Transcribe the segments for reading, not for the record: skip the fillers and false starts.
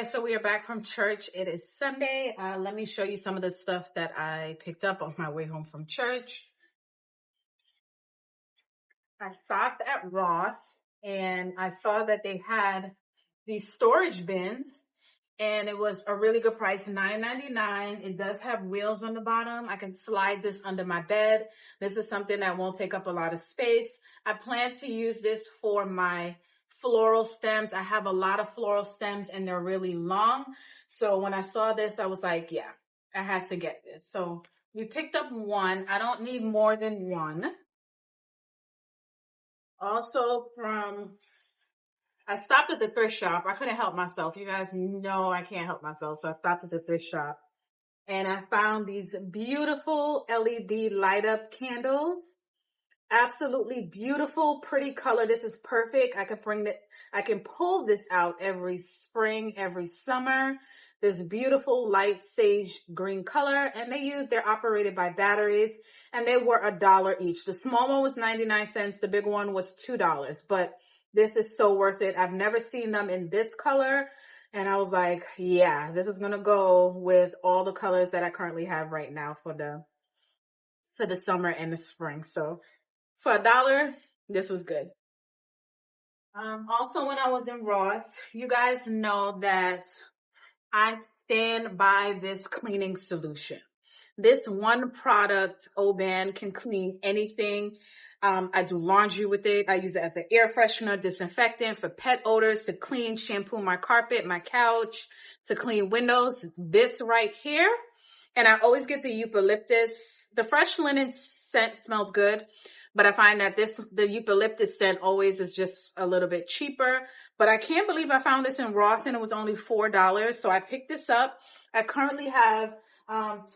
So we are back from church. It is Sunday. Let me show you some of the stuff that I picked up on my way home from church. I stopped at Ross and I saw that they had these storage bins and it was a really good price, $9.99. It does have wheels on the bottom. I can slide this under my bed. This is something that won't take up a lot of space. I plan to use this for my floral stems. I have a lot of floral stems and they're really long. So when I saw this, I was like, yeah, I had to get this. So we picked up one. I don't need more than one. Also I stopped at the thrift shop. I couldn't help myself. You guys know I can't help myself. So I stopped at the thrift shop and I found these beautiful LED light up candles. Absolutely beautiful, pretty color. This is perfect. I can pull this out every spring, every summer. This beautiful light sage green color, and they're operated by batteries, and they were $1 each. The small one was 99 cents. The big one was $2, but this is so worth it. I've never seen them in this color, and I was like, yeah, this is gonna go with all the colors that I currently have right now for the summer and the spring. So for $1, this was good. Also, when I was in Ross, you guys know that I stand by this cleaning solution. This one product, Oban, can clean anything. I do laundry with it. I use it as an air freshener, disinfectant for pet odors, to clean, shampoo my carpet, my couch, to clean windows. This right here. And I always get the eucalyptus. The fresh linen scent smells good, but I find that the eucalyptus scent always is just a little bit cheaper. But I can't believe I found this in Ross and it was only $4. So I picked this up. I currently have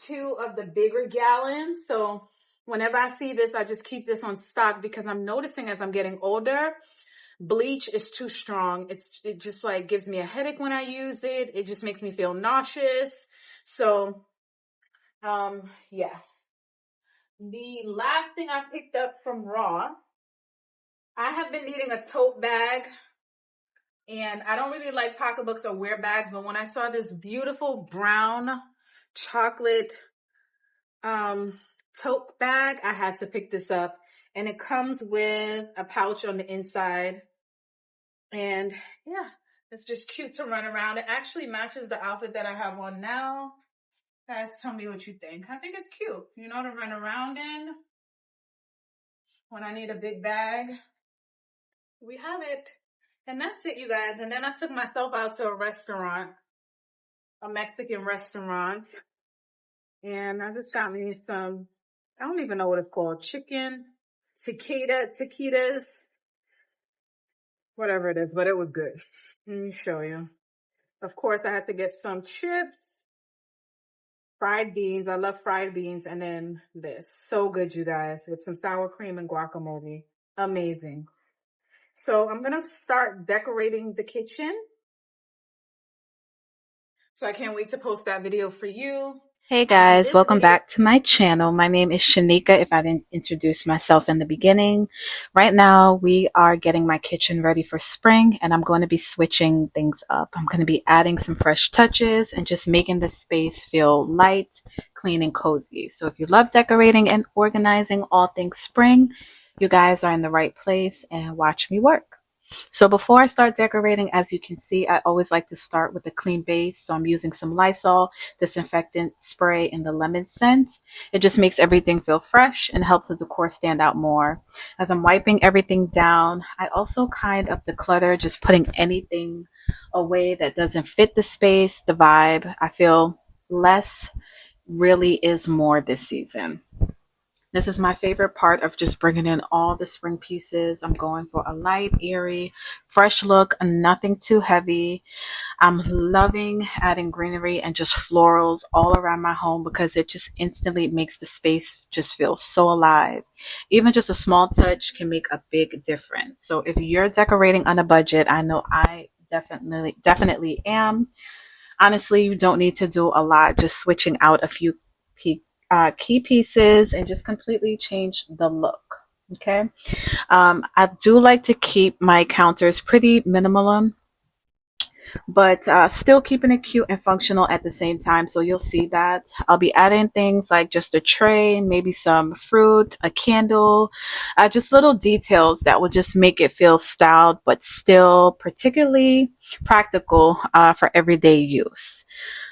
2 of the bigger gallons. So whenever I see this, I just keep this on stock because I'm noticing as I'm getting older, bleach is too strong. It just like gives me a headache when I use it. It just makes me feel nauseous. So yeah. The last thing I picked up from Raw, I have been needing a tote bag, and I don't really like pocketbooks or wear bags, but when I saw this beautiful brown chocolate tote bag, I had to pick this up. And it comes with a pouch on the inside. And yeah, it's just cute to run around. It actually matches the outfit that I have on now. Guys, tell me what you think. I think it's cute, to run around in when I need a big bag. We have it. And that's it, you guys. And then I took myself out to a restaurant, a Mexican restaurant. And I just got me some, I don't even know what it's called, chicken, taquitas, whatever it is, but it was good. Let me show you. Of course, I had to get some chips, fried beans. I love fried beans. And then this. So good, you guys, with some sour cream and guacamole. Amazing. So I'm going to start decorating the kitchen. So I can't wait to post that video for you. Hey guys, welcome back to my channel. My name is Shaneika, if I didn't introduce myself in the beginning. Right now, we are getting my kitchen ready for spring, and I'm going to be switching things up. I'm going to be adding some fresh touches and just making the space feel light, clean, and cozy. So if you love decorating and organizing all things spring, you guys are in the right place, and watch me work. So before I start decorating, as you can see, I always like to start with a clean base. So I'm using some Lysol disinfectant spray in the lemon scent. It just makes everything feel fresh and helps the decor stand out more. As I'm wiping everything down, I also kind of declutter, just putting anything away that doesn't fit the space, the vibe. I feel less really is more this season. This is my favorite part of just bringing in all the spring pieces. I'm going for a light, airy, fresh look, nothing too heavy. I'm loving adding greenery and just florals all around my home because it just instantly makes the space just feel so alive. Even just a small touch can make a big difference. So if you're decorating on a budget, I know I definitely am. Honestly, you don't need to do a lot, just switching out a few key pieces and just completely change the look. Okay. I do like to keep my counters pretty minimum. but still keeping it cute and functional at the same time. So you'll see that I'll be adding things like just a tray, maybe some fruit, a candle, just little details that will just make it feel styled, but still particularly practical for everyday use.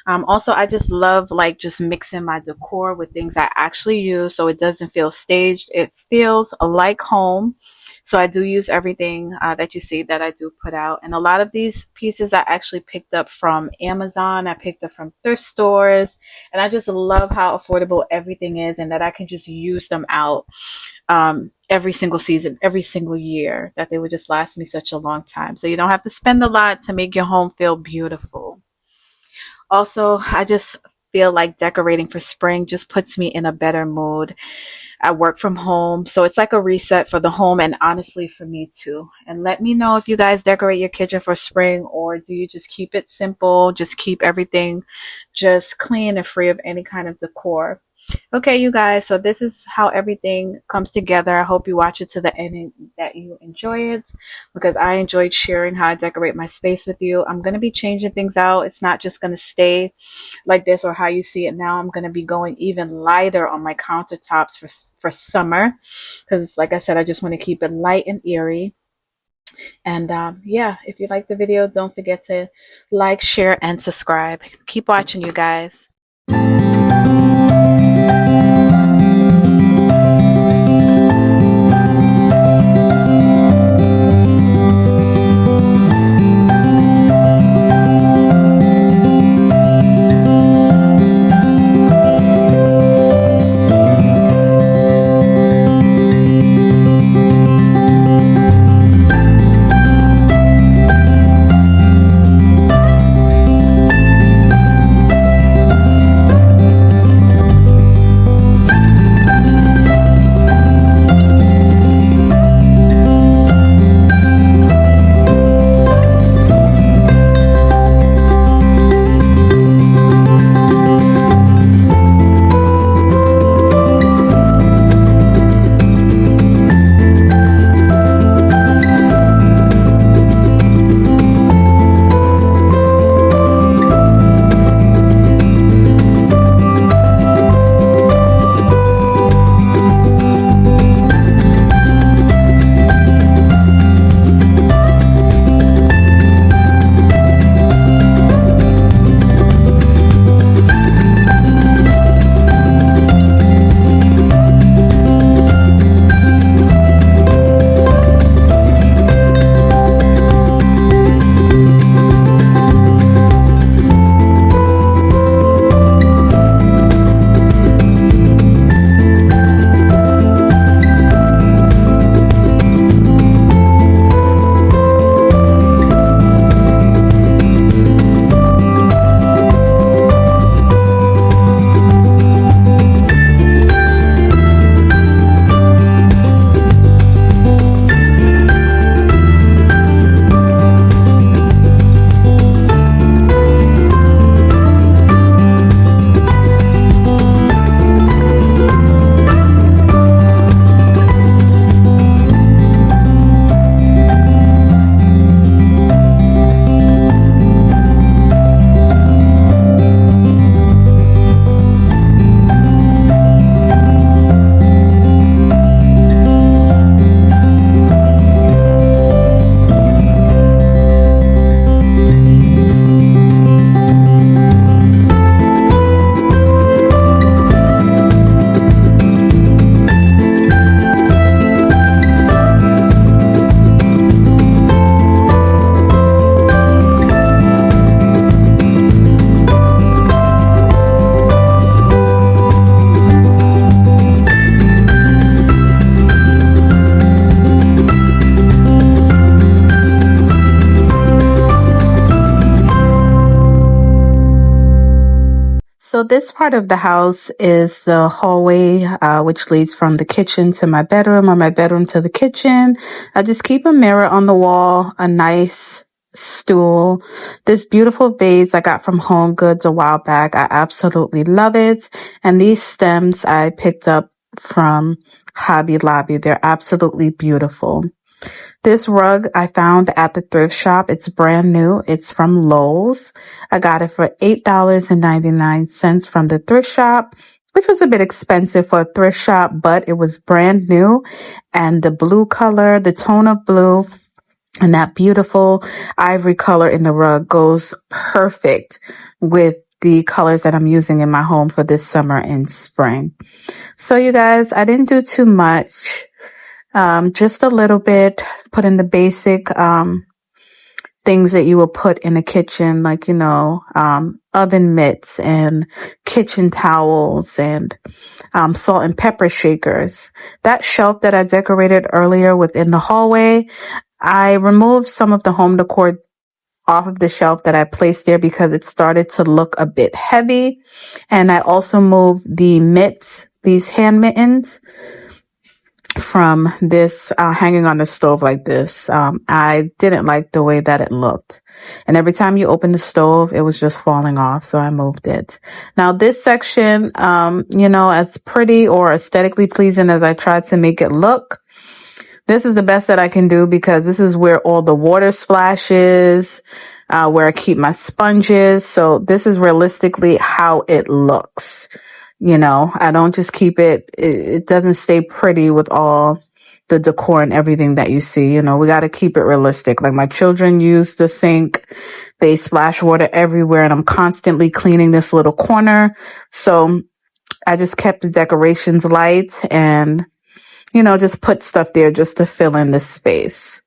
Also, I just love like just mixing my decor with things I actually use so it doesn't feel staged. It feels like home. So I do use everything that you see that I do put out. And a lot of these pieces I actually picked up from Amazon. I picked up from thrift stores. And I just love how affordable everything is and that I can just use them out every single season, every single year, that they would just last me such a long time. So you don't have to spend a lot to make your home feel beautiful. Also, I just feel like decorating for spring just puts me in a better mood. I work from home, so it's like a reset for the home and honestly for me too. And let me know if you guys decorate your kitchen for spring, or do you just keep it simple, just keep everything just clean and free of any kind of decor. Okay, you guys, so this is how everything comes together. I hope you watch it to the end and that you enjoy it, because I enjoyed sharing how I decorate my space with you. I'm going to be changing things out. It's not just going to stay like this or how you see it now. I'm going to be going even lighter on my countertops for summer, because like I said, I just want to keep it light and eerie. And yeah, if you like the video, don't forget to like, share, and subscribe. Keep watching, you guys. So this part of the house is the hallway, which leads from the kitchen to my bedroom, or my bedroom to the kitchen. I just keep a mirror on the wall, a nice stool, this beautiful vase I got from Home Goods a while back. I absolutely love it. And these stems I picked up from Hobby Lobby. They're absolutely beautiful. This rug I found at the thrift shop. It's brand new. It's from Lowe's. I got it for $8.99 from the thrift shop, which was a bit expensive for a thrift shop, but it was brand new. And the blue color, the tone of blue, and that beautiful ivory color in the rug goes perfect with the colors that I'm using in my home for this summer and spring. So you guys, I didn't do too much. Just a little bit, put in the basic, things that you will put in a kitchen, like, oven mitts and kitchen towels and, salt and pepper shakers. That shelf that I decorated earlier within the hallway, I removed some of the home decor off of the shelf that I placed there because it started to look a bit heavy. And I also moved the mitts, these hand mittens, from this hanging on the stove like this. I didn't like the way that it looked. And every time you open the stove, it was just falling off. So I moved it. Now this section, as pretty or aesthetically pleasing as I tried to make it look, this is the best that I can do because this is where all the water splashes, where I keep my sponges. So this is realistically how it looks. I don't just keep it doesn't stay pretty with all the decor and everything that you see. We got to keep it realistic. Like my children use the sink. They splash water everywhere and I'm constantly cleaning this little corner. So I just kept the decorations light and, just put stuff there just to fill in the space.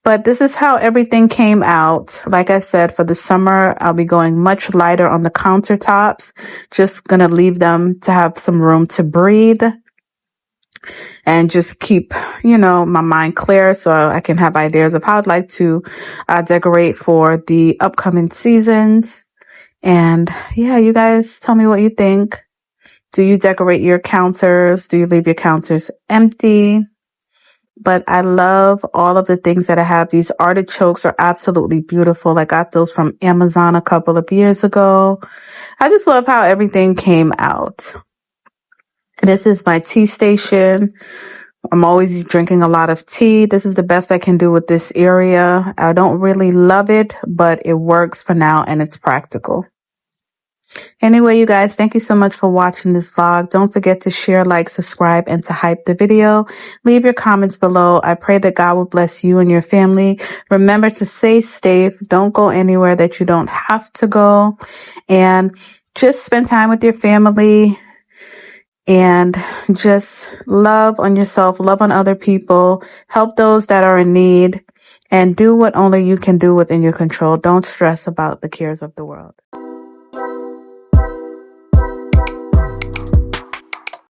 But this is how everything came out. Like I said, for the summer, I'll be going much lighter on the countertops. Just gonna leave them to have some room to breathe and just keep, my mind clear so I can have ideas of how I'd like to decorate for the upcoming seasons. And yeah, you guys tell me what you think. Do you decorate your counters? Do you leave your counters empty? But I love all of the things that I have. These artichokes are absolutely beautiful. I got those from Amazon a couple of years ago. I just love how everything came out. This is my tea station. I'm always drinking a lot of tea. This is the best I can do with this area. I don't really love it, but it works for now and it's practical. Anyway, you guys, thank you so much for watching this vlog. Don't forget to share, like, subscribe, and to hype the video. Leave your comments below. I pray that God will bless you and your family. Remember to stay safe. Don't go anywhere that you don't have to go. And just spend time with your family and just love on yourself, love on other people, help those that are in need, and do what only you can do within your control. Don't stress about the cares of the world.